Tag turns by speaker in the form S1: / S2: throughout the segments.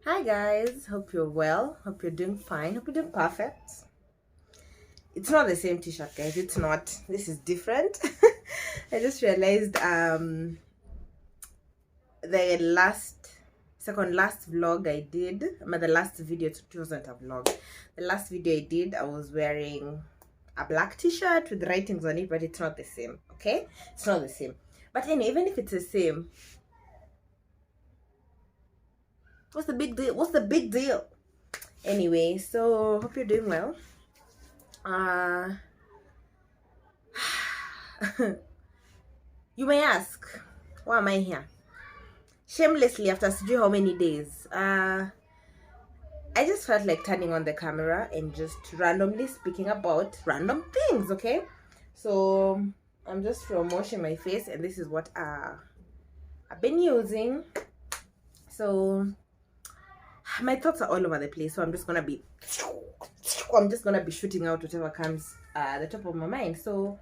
S1: Hi guys, hope you're well, hope you're doing fine, hope you're doing perfect. It's not the same t-shirt, guys. It's not. This is different. I just realized the second last vlog I did, the last video, it wasn't a vlog. The last video I did, I was wearing a black t-shirt with writings on it, but it's not the same. Okay, it's not the same. But anyway, even if it's the same, what's the big deal? What's the big deal? Anyway, so hope you're doing well. You may ask, why am I here? Shamelessly, after sijui how many days. I just felt like turning on the camera and just randomly speaking about random things, okay? So I'm just from washing my face, and this is what I've been using. So my thoughts are all over the place, so I'm just gonna be shooting out whatever comes at the top of my mind. So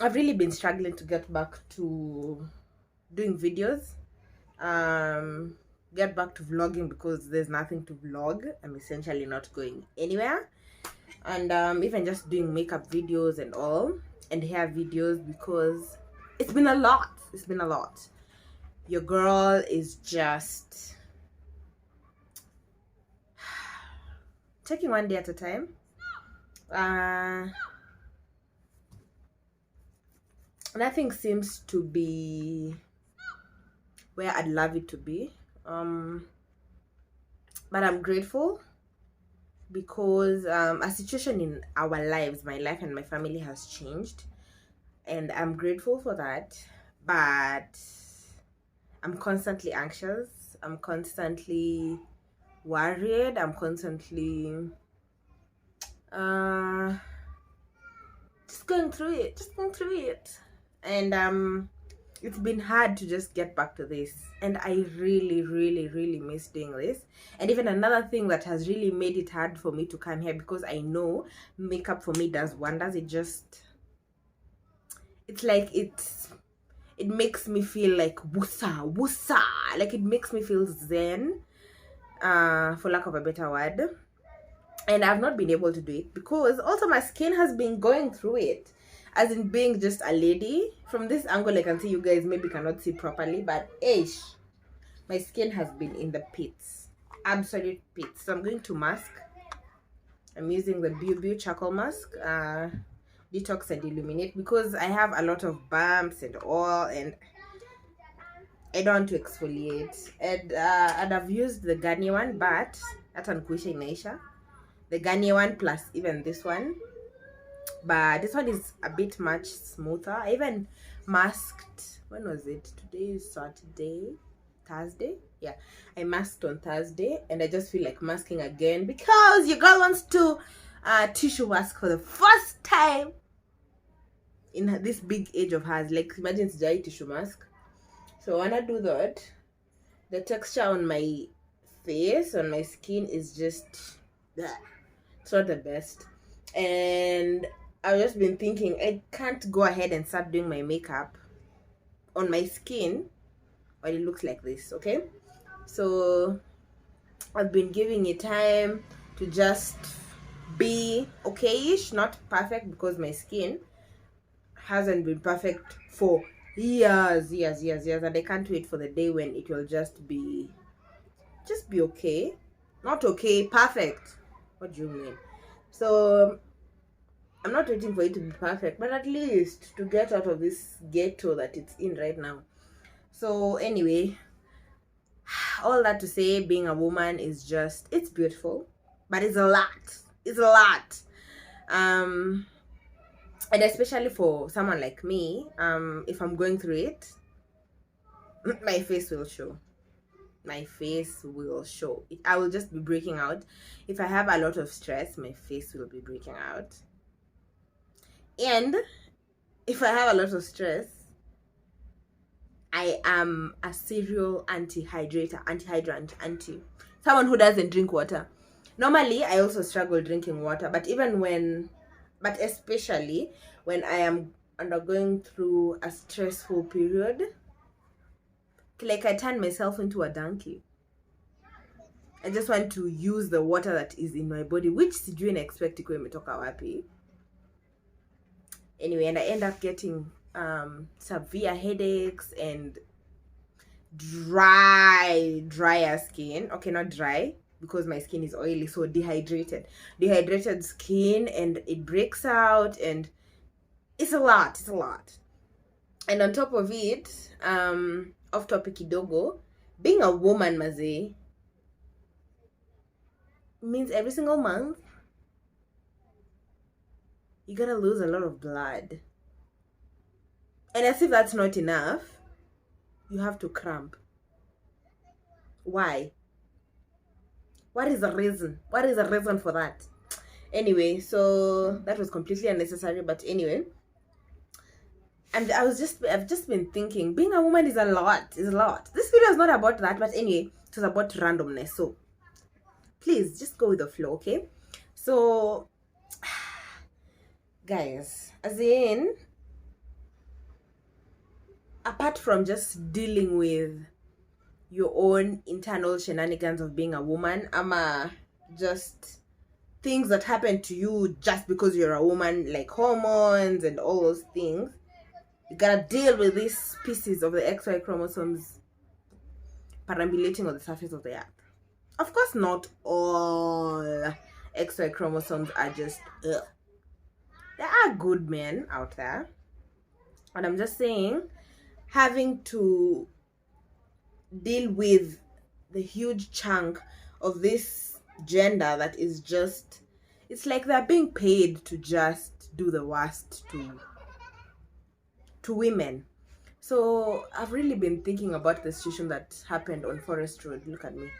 S1: I've really been struggling to get back to doing videos, get back to vlogging because there's nothing to vlog. I'm essentially not going anywhere, and even just doing makeup videos and all, and hair videos, because it's been a lot. Your girl is just taking one day at a time. Nothing seems to be where I'd love it to be, but I'm grateful because a situation in our lives, my life and my family, has changed, and I'm grateful for that. But I'm constantly anxious, I'm constantly worried, I'm constantly just going through it, and it's been hard to just get back to this, and I really miss doing this. And even another thing that has really made it hard for me to come here, because I know makeup for me does wonders. It's like it makes me feel like wusa, like it makes me feel zen, for lack of a better word. And I've not been able to do it because also my skin has been going through it, as in being just a lady. From this angle I can see, you guys maybe cannot see properly, but my skin has been in the pits, absolute pits. So I'm going to mask. I'm using the Beau charcoal mask, detox and illuminate, because I have a lot of bumps and all, and I don't want to exfoliate. And I've used the Garnier one, but that's kuisha inaisha. The Garnier one plus even this one, but this one is a bit much smoother. I even masked, when was it? Today is Saturday, Thursday. Yeah, I masked on Thursday, and I just feel like masking again because your girl wants to tissue mask for the first time in this big age of hers. Like, imagine it's dry tissue mask. So I wanna do that. The texture on my face, on my skin, is just it's not the best. And I've just been thinking, I can't go ahead and start doing my makeup on my skin while it looks like this, okay? So I've been giving it time to just be okay-ish, not perfect, because my skin hasn't been perfect for years, and I can't wait for the day when it will just be okay. Not okay, perfect. What do you mean? So I'm not waiting for it to be perfect, but at least to get out of this ghetto that it's in right now. So anyway, all that to say, being a woman is just, it's beautiful, but it's a lot. And especially for someone like me, if I'm going through it, my face will show. I will just be breaking out. If I have a lot of stress, my face will be breaking out. And if I have a lot of stress, I am a serial anti-hydrant, someone who doesn't drink water. Normally, I also struggle drinking water, but especially when I am undergoing through a stressful period. like I turn myself into a donkey. I just want to use the water that is in my body, which sijui na expect ikuwe imetoka wapi. Anyway, and I end up getting severe headaches and drier skin. Okay, not dry because my skin is oily, so dehydrated skin, and it breaks out, and it's a lot. And on top of it, off topic kidogo, being a woman maze means every single month you gotta lose a lot of blood, and as if that's not enough, you have to cramp. Why? What is the reason for that? Anyway, so that was completely unnecessary, but anyway, and I've just been thinking, being a woman is a lot. This video is not about that, but anyway, it was about randomness, so please just go with the flow, okay? So guys, as in, apart from just dealing with your own internal shenanigans of being a woman, ama just things that happen to you just because you're a woman, like hormones and all those things, you gotta deal with these pieces of the XY chromosomes perambulating on the surface of the earth. Of course, not all XY chromosomes are just ugh. There are good men out there, and I'm just saying, having to deal with the huge chunk of this gender that is just, it's like they're being paid to just do the worst to women. So I've really been thinking about the situation that happened on Forest Road. Look at me,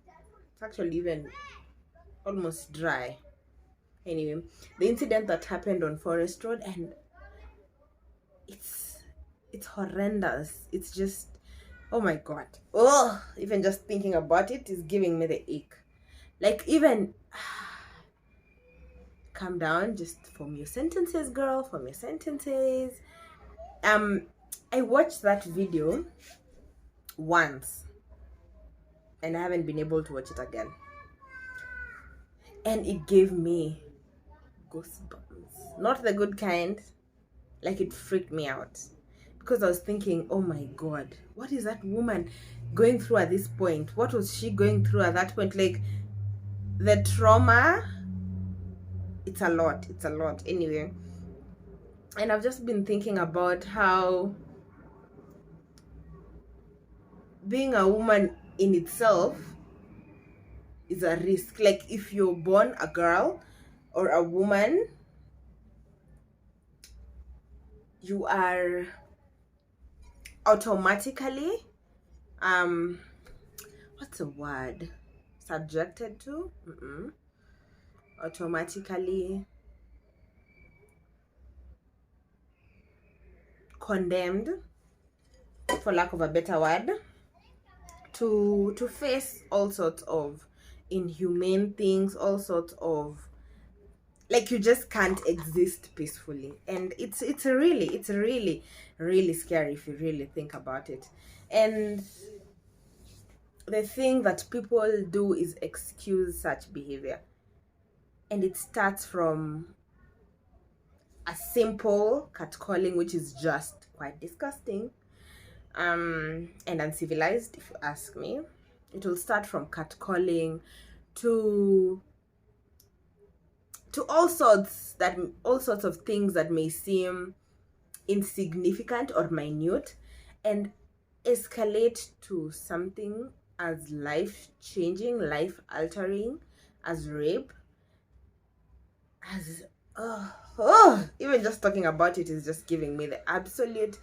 S1: it's actually even almost dry. Anyway, the incident that happened on Forest Road, and it's horrendous. It's just, oh my god, oh, even just thinking about it is giving me the ache. Like, even calm down, just form your sentences, girl, form your sentences. I watched that video once and I haven't been able to watch it again, and it gave me goosebumps. Not the good kind, like it freaked me out, because I was thinking, oh my god, what is that woman going through at this point? What was she going through at that point? Like, the trauma, it's a lot anyway. And I've just been thinking about how being a woman in itself is a risk. Like, if you're born a girl or a woman, you are automatically what's the word, subjected to, automatically condemned, for lack of a better word, to face all sorts of inhumane things, all sorts of, like, you just can't exist peacefully. And it's really scary if you really think about it. And the thing that people do is excuse such behavior, and it starts from a simple catcalling, which is just quite disgusting and uncivilized, if you ask me. It will start from catcalling to all sorts of things that may seem insignificant or minute, and escalate to something as life-changing, life-altering as rape, as even just talking about it is just giving me the absolute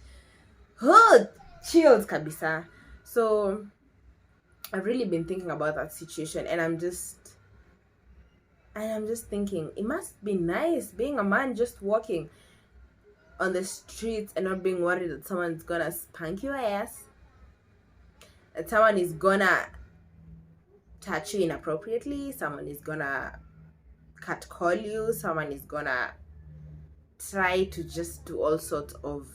S1: chills kabisa. So I've really been thinking about that situation, and I'm just thinking, it must be nice being a man, just walking on the streets and not being worried that someone's gonna spank your ass, that someone is gonna touch you inappropriately, someone is gonna catcall you, someone is gonna try to just do all sorts of,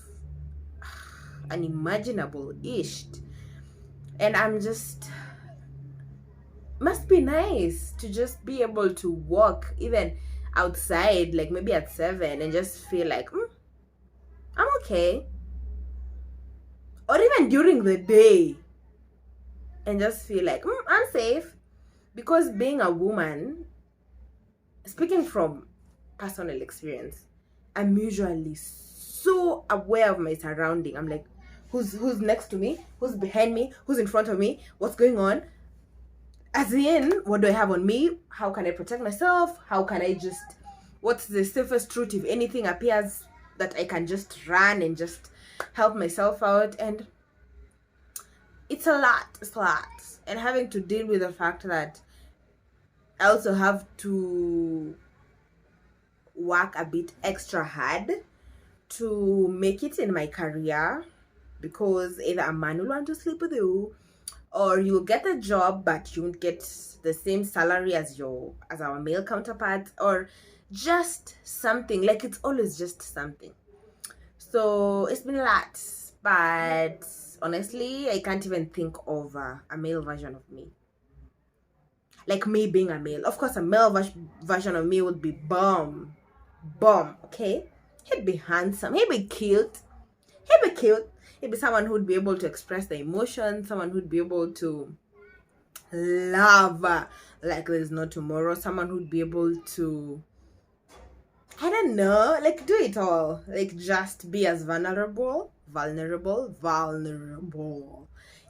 S1: unimaginable-ish. And I'm just, must be nice to just be able to walk even outside, like maybe at 7, and just feel like, I'm okay. Or even during the day, and just feel like, I'm safe. Because being a woman, speaking from personal experience, I'm usually so aware of my surrounding. I'm like, who's next to me, who's behind me, who's in front of me, what's going on, as in, what do I have on me, how can I protect myself, how can I just, what's the safest route if anything appears that I can just run and just help myself out. And it's a lot. And having to deal with the fact that I also have to work a bit extra hard to make it in my career, because either a man will want to sleep with you, or you'll get a job but you won't get the same salary as our male counterparts, or just something. Like, it's always just something. So it's been a lot, but honestly, I can't even think of a male version of me. Like me being a male. Of course, a male version of me would be bomb, okay? He'd be handsome, he'd be cute. He'd be someone who'd be able to express the emotions, someone who'd be able to love like there's no tomorrow, someone who'd be able to, I don't know, like do it all. Like just be as vulnerable.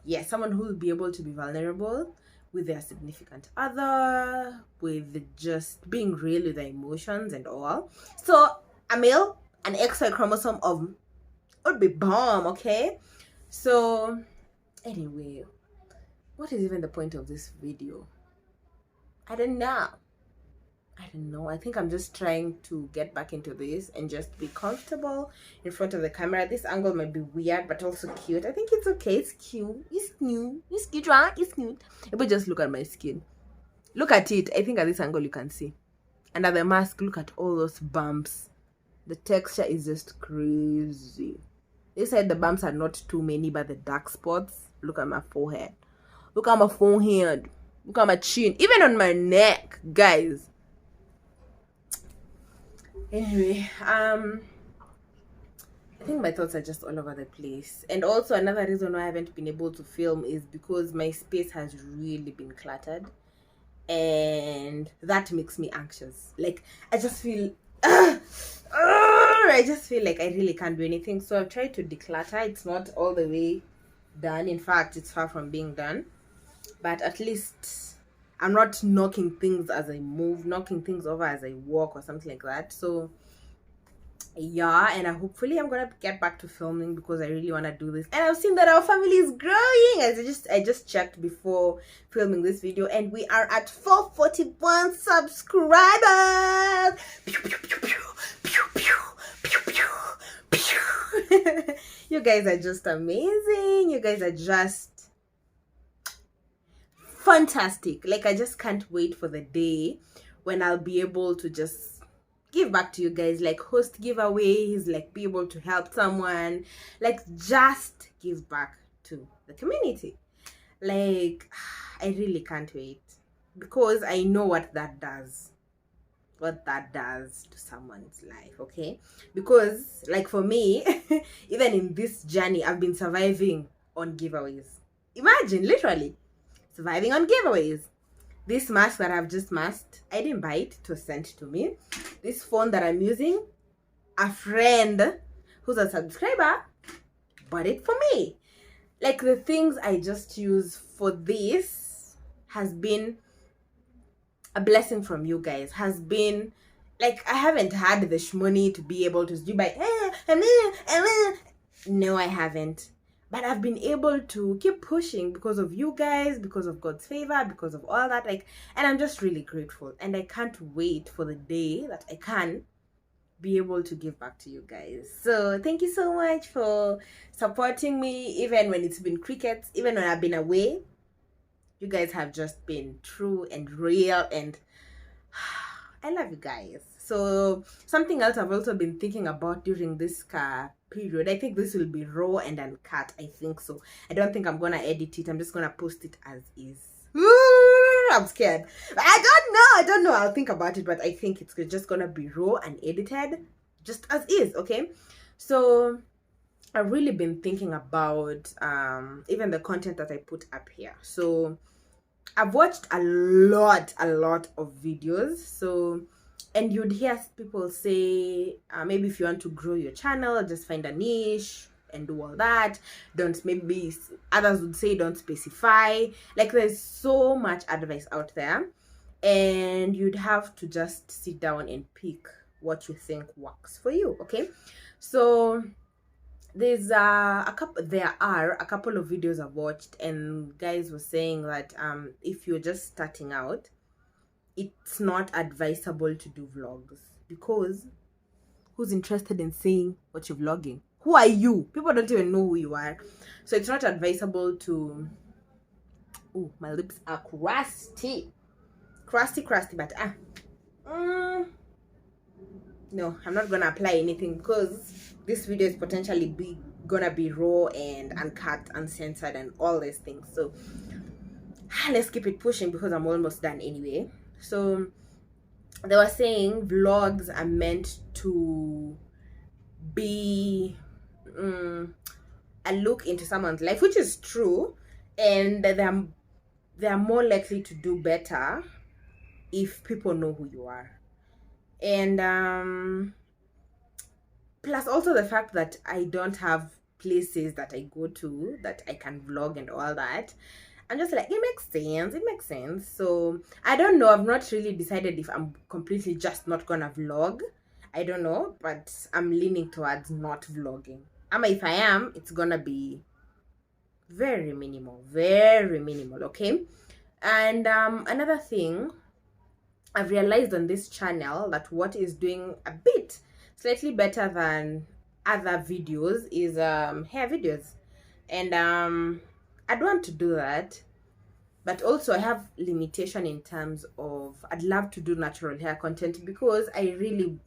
S1: Yeah, someone who will be able to be vulnerable with their significant other, with just being real with their emotions and all. So a male, an XY chromosome of would be bomb, okay? So anyway, what is even the point of this video? I don't know. I think I'm just trying to get back into this and just be comfortable in front of the camera. This angle might be weird but also cute. I think it's okay. It's cute. It's cute, right? It's cute. But just look at my skin. Look at it. I think at this angle you can see. Under the mask, look at all those bumps. The texture is just crazy. They said the bumps are not too many, but the dark spots. Look at my forehead. Look at my forehead. Look at my chin. Even on my neck, guys. Anyway, I think my thoughts are just all over the place. And also another reason why I haven't been able to film is because my space has really been cluttered, and that makes me anxious. Like I just feel like I really can't do anything. So I've tried to declutter. It's not all the way done. In fact, it's far from being done, but at least I'm not knocking things as I move, knocking things over as I walk or something like that. So yeah, and hopefully I'm gonna get back to filming because I really want to do this. And I've seen that our family is growing. I just checked before filming this video, and we are at 441 subscribers. You guys are just amazing. You guys are just fantastic. Like I just can't wait for the day when I'll be able to just give back to you guys, like host giveaways, like be able to help someone, like just give back to the community. Like I really can't wait, because I know what that does to someone's life, okay? Because like for me, even in this journey, I've been surviving on giveaways. Imagine, literally surviving on giveaways. This mask that I've just masked, I didn't buy it, it was sent to me. This phone that I'm using, a friend who's a subscriber bought it for me. Like the things I just use for this has been a blessing from you guys. Has been like, I haven't had the shmoney to be able to do by no, I haven't. But I've been able to keep pushing because of you guys, because of God's favor, because of all that. Like, and I'm just really grateful. And I can't wait for the day that I can be able to give back to you guys. So thank you so much for supporting me, even when it's been crickets, even when I've been away. You guys have just been true and real, and I love you guys. So something else I've also been thinking about during this period, I think this will be raw and uncut. I think so. I don't think I'm gonna edit it. I'm just gonna post it as is. Ooh, I'm scared. I don't know. I'll think about it, but I think it's just gonna be raw and edited, just as is. Okay. So I've really been thinking about even the content that I put up here. So I've watched a lot of videos. So, and you'd hear people say, maybe if you want to grow your channel, just find a niche and do all that. Don't, maybe others would say don't specify. Like, there's so much advice out there, and you'd have to just sit down and pick what you think works for you. Okay, so there are a couple of videos I've watched, and guys were saying that if you're just starting out, it's not advisable to do vlogs, because who's interested in seeing what you're vlogging? Who are you? People don't even know who you are. So it's not advisable to... Oh, my lips are crusty, but no, I'm not gonna apply anything, because this video is potentially gonna be raw and uncut, uncensored, and all these things. So let's keep it pushing, because I'm almost done anyway. So they were saying vlogs are meant to be a look into someone's life, which is true, and they're more likely to do better if people know who you are. And plus also the fact that I don't have places that I go to that I can vlog and all that, I'm just like, it makes sense. So I don't know, I've not really decided if I'm completely just not gonna vlog. I don't know, but I'm leaning towards not vlogging. If I am, it's gonna be very minimal, okay? And another thing I've realized on this channel, that what is doing a bit slightly better than other videos is hair videos. And I'd want to do that, but also I have limitation in terms of, I'd love to do natural hair content, because I really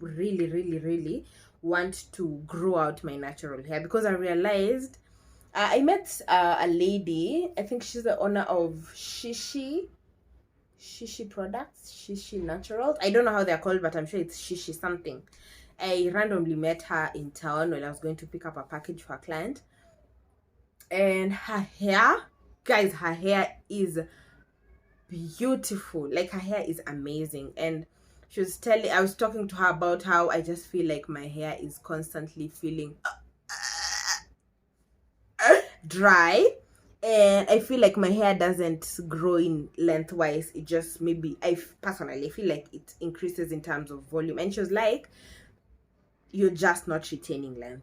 S1: want to grow out my natural hair, because I realized I met a lady, I think she's the owner of Shishi products, Shishi Naturals. I don't know how they're called, but I'm sure it's Shishi something. I randomly met her in town when I was going to pick up a package for a client, and her hair, guys, her hair is beautiful. Like, her hair is amazing. And I was talking to her about how I just feel like my hair is constantly feeling dry, and I feel like my hair doesn't grow in lengthwise. It just, maybe I personally feel like it increases in terms of volume. And she was like, you're just not retaining length.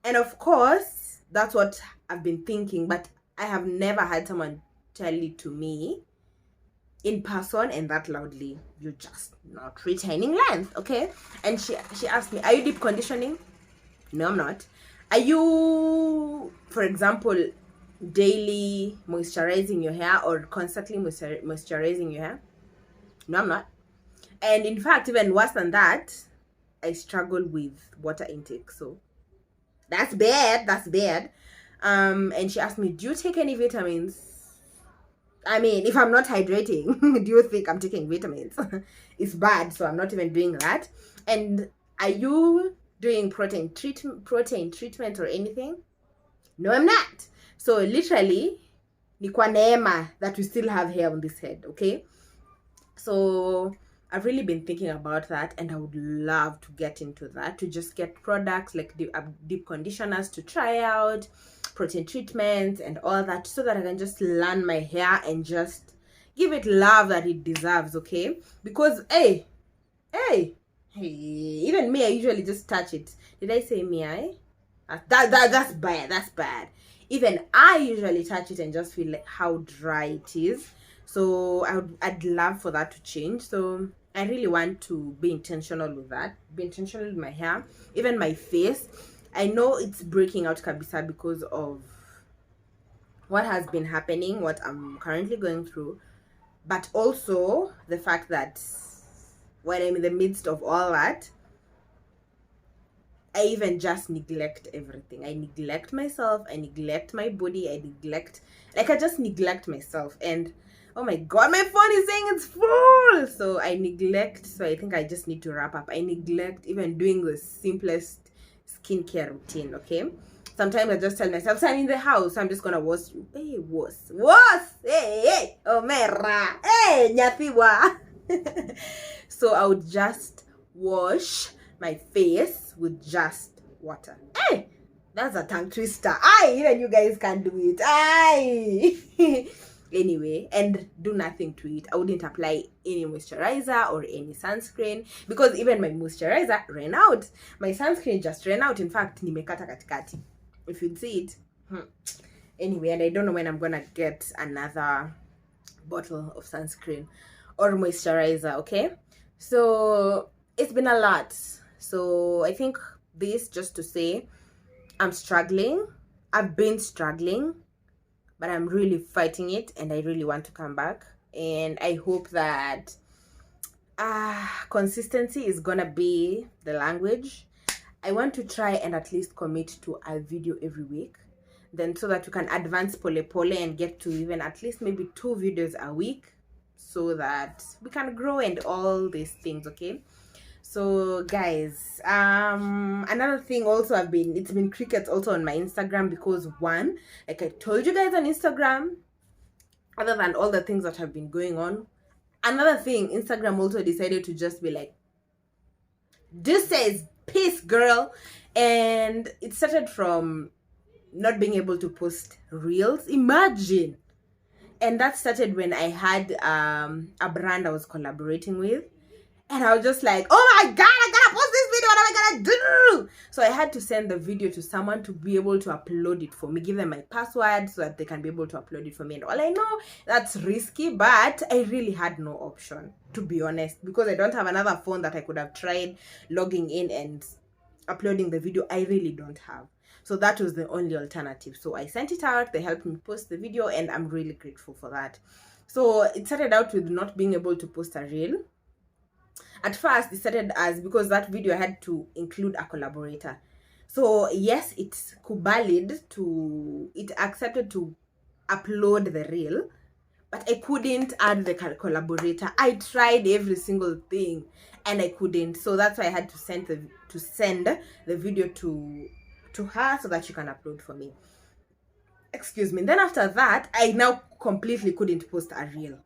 S1: And of course, that's what I've been thinking, but I have never had someone tell it to me in person and that loudly, you're just not retaining length. Okay. And she asked me, are you deep conditioning? No, I'm not. Are you, for example, daily moisturizing your hair, or constantly moisturizing your hair? No, I'm not. And in fact, even worse than that, I struggle with water intake. So that's bad. And she asked me, do you take any vitamins? I mean, if I'm not hydrating, do you think I'm taking vitamins? It's bad, so I'm not even doing that. And are you doing protein treatment or anything? No, I'm not. So literally, ni kwa neema that we still have hair on this head, okay? So I've really been thinking about that, and I would love to get into that, to just get products like deep conditioners to try out, protein treatments and all that, so that I can just learn my hair and just give it love that it deserves, okay? Because hey, even me, I usually just touch it. Did I say me? That's bad. Even I usually touch it and just feel like how dry it is. So I'd love for that to change. So I really want to be intentional with that, be intentional with my hair, even my face. I know it's breaking out kabisa because of what has been happening, what I'm currently going through, but also the fact that when I'm in the midst of all that, I even just neglect everything. I neglect myself, I neglect my body, I just neglect myself. And oh my god, my phone is saying it's full. So I neglect, so I think I just need to wrap up. I neglect even doing the simplest skincare routine, okay? Sometimes I just tell myself, so I'm in the house, I'm just gonna wash. Hey, hey, Omera, hey, Nyathiwa. So I would just wash my face with just water. Hey, that's a tongue twister. Even you guys can do it. Anyway, and do nothing to it. I wouldn't apply any moisturizer or any sunscreen because even my moisturizer ran out. My sunscreen just ran out. In fact, nimekata katikati. If you'd see it. Anyway, and I don't know when I'm gonna get another bottle of sunscreen or moisturizer, okay? So it's been a lot. So I think this just to say I'm struggling. I've been struggling, but I'm really fighting it and I really want to come back. And I hope that consistency is gonna be the language. I want to try and at least commit to a video every week, then so that we can advance pole and get to even at least maybe 2 videos a week, so that we can grow and all these things, okay? So guys, another thing also, it's been crickets also on my Instagram, because one, like I told you guys on Instagram, other than all the things that have been going on, another thing, Instagram also decided to just be like, this says peace, girl. And it started from not being able to post reels. Imagine. And that started when I had a brand I was collaborating with, and I was just like, oh my god, I gotta post this video, what am I gonna do? So I had to send the video to someone to be able to upload it for me, give them my password so that they can be able to upload it for me. And all I know, that's risky, but I really had no option, to be honest, because I don't have another phone that I could have tried logging in and uploading the video. I really don't have. So that was the only alternative. So I sent it out, they helped me post the video, and I'm really grateful for that. So it started out with not being able to post a reel. At first, it started as, because that video had to include a collaborator. So yes, it accepted to upload the reel, but I couldn't add the collaborator. I tried every single thing and I couldn't. So that's why I had to send the video to her so that she can upload for me. Excuse me. Then after that, I now completely couldn't post a reel.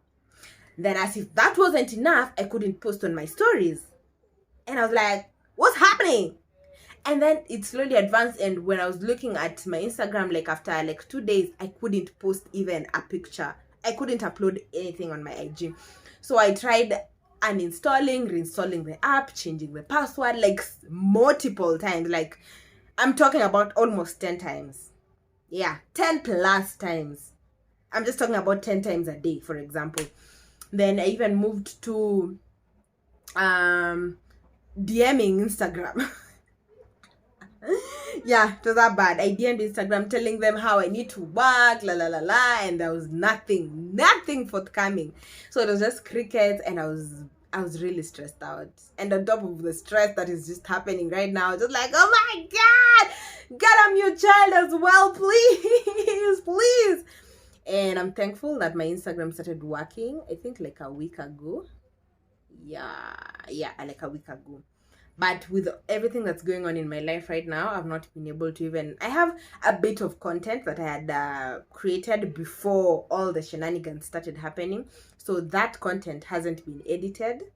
S1: Then as if that wasn't enough, I couldn't post on my stories. And I was like, what's happening? And then it slowly advanced, and when I was looking at my Instagram, like after like 2 days, I couldn't post even a picture. I couldn't upload anything on my IG. So I tried uninstalling, reinstalling the app, changing the password like multiple times. Like I'm talking about almost 10 times. Yeah, 10 plus times. I'm just talking about 10 times a day, for example. Then I even moved to DMing Instagram. Yeah, it was that bad. I DM'd Instagram telling them how I need to work, and there was nothing forthcoming. So it was just crickets, and I was really stressed out. And on top of the stress that is just happening right now, just like, oh my god, get a new child as well, please. And I'm thankful that my Instagram started working, I think like a week ago. Yeah, like a week ago. But with everything that's going on in my life right now, I've not been able to even... I have a bit of content that I had created before all the shenanigans started happening. So that content hasn't been edited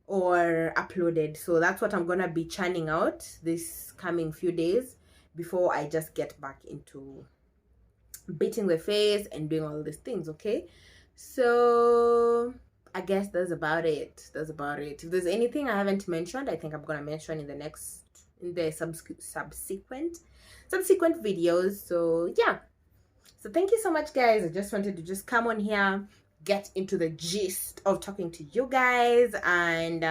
S1: or uploaded. So that's what I'm going to be churning out this coming few days before I just get back into beating the face and doing all these things, okay? So I guess that's about it. If there's anything I haven't mentioned, I think I'm gonna mention in the subsequent videos. So yeah, so thank you so much, guys. I just wanted to just come on here, get into the gist of talking to you guys, and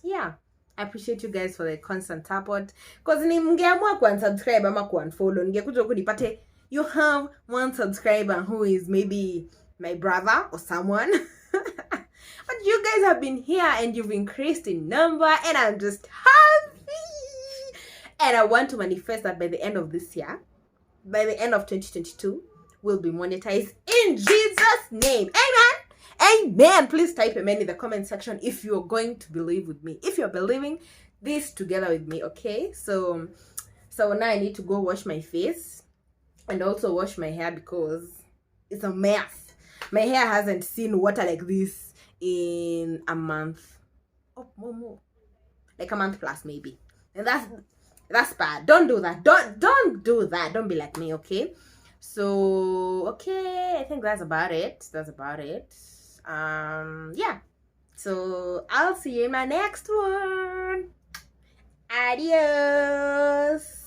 S1: yeah, I appreciate you guys for the constant support, because ni mngeamua kuunsubscribe ama kuunfollow, ningekuja huku nipate you have one subscriber who is maybe my brother or someone. But you guys have been here and you've increased in number, and I'm just happy. And I want to manifest that by the end of this year, by the end of 2022, we'll be monetized in Jesus' name. Amen. Amen. Please type amen in the comment section if you're going to believe with me. If you're believing this together with me, okay? So now I need to go wash my face and also wash my hair because it's a mess. My hair hasn't seen water like this in a month. Oh, more. Like a month plus maybe. And that's bad. Don't do that. Don't do that. Don't be like me, okay? So okay, I think that's about it. Yeah. So I'll see you in my next one. Adios.